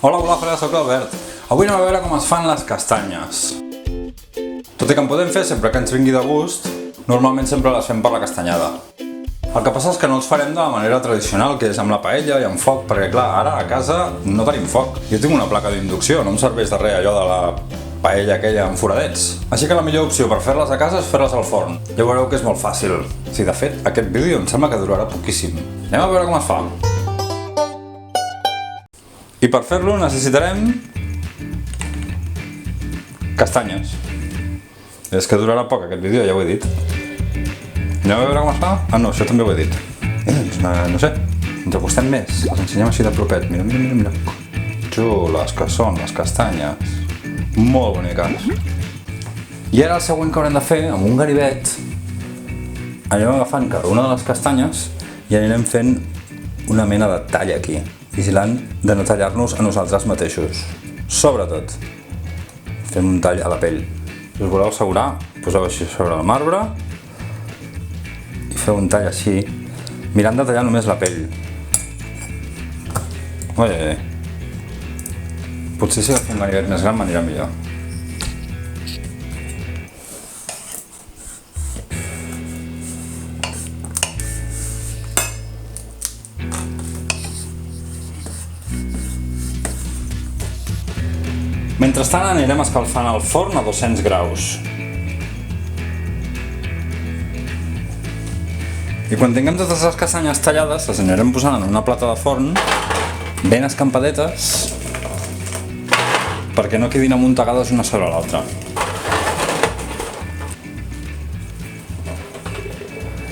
Hola, soc l'Albert. Avui anem a veure com es fan les castanyes. Tot i que en podem fer sempre que ens vingui de gust, normalment sempre les fem per la castanyada. El que passa és que no els farem de la manera tradicional, que és amb la paella i amb foc, perquè clar, ara a casa no tenim foc. Jo tinc una placa d'inducció, no em serveix de res allò de la paella aquella amb foradets. Així que la millor opció per fer-les a casa és fer-les al forn. Ja veureu que és molt fàcil. Sí, de fet, aquest vídeo em sembla que durarà poquíssim. Anem a veure com es fa. I per fer-lo necessitarem castanyes. És que durarà poc aquest vídeo, ja ho he dit. Anem a veure com es fa? Ah no, això també ho he dit. No sé, ens acostem més, els ensenyem així de propet. Mira. Xules que són les castanyes. Molt boniques. I ara el següent que haurem de fer, amb un ganivet, anirem agafant cada una de les castanyes i anirem fent una mena de tall aquí, vigilant de no tallar-nos a nosaltres mateixos. Sobretot, fem un tall a la pell. Si us voleu assegurar, poseu així sobre el marbre i feu un tall així, mirant de tallar només la pell. Potser si agafo un ganivet més gran m'anirà millor. Mentrestant anirem escalfant el forn a 200 graus. I quan tinguem totes les castanyes tallades, les anirem posant en una plata de forn ben escampadetes perquè no quedin amuntegades una sobre l'altra.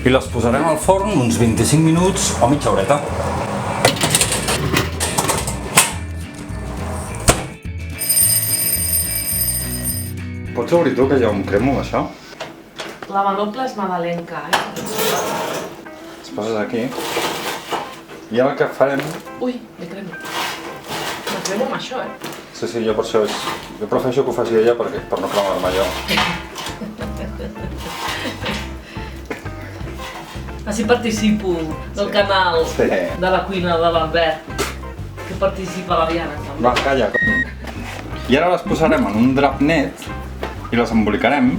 I les posarem al forn uns 25 minuts o mitja horeta. Pots obrir tu, que ja em cremo amb això? La manopla és nadalenca, Es poses aquí. I ara el que farem... Ui, me cremo. Me cremo amb això, Sí, jo per això jo prefereixo que ho faci ella per no cremar-me jo. Així participo del canal Sí. de la cuina de l'Albert, que participa la Diana també. Va, calla. I ara les posarem en un drap net i les embolicarem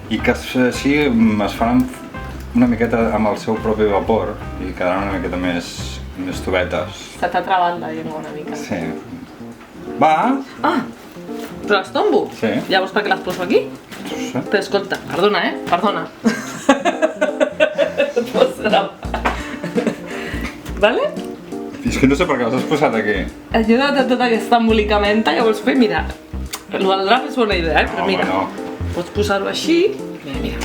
i que així es faran una miqueta amb el seu propi vapor i quedaran una miqueta més tovetes. Se t'ha trabat la llengua una mica. Sí. Va! Ah! Però les tombo? Sí. Llavors per què les poso aquí? Sí. Però escolta, perdona, perdona. Vale? És que no sé per què les has posat aquí. Ajuda't a tota aquesta embolicamenta, llavors fer, mira, el del drap és bona idea, però mira, pots posar-ho així, mira,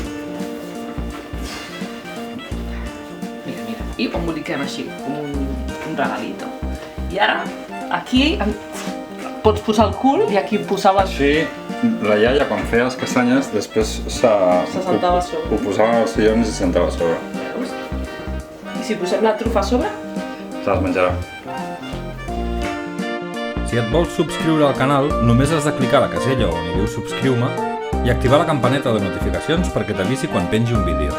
i ho emboliquem així, com un regalito. I ara, aquí pots posar el cul i aquí posaves... Així, la iaia quan feia les castanyes després Se sentava a sobre. ho posava als sillons i se sentava a sobre. Veus? I si posem la trufa a sobre? Se les menjarà. Si et vols subscriure al canal, només has de clicar a la casella on hi diu subscriu-me i activar la campaneta de notificacions perquè t'avisi quan pengi un vídeo.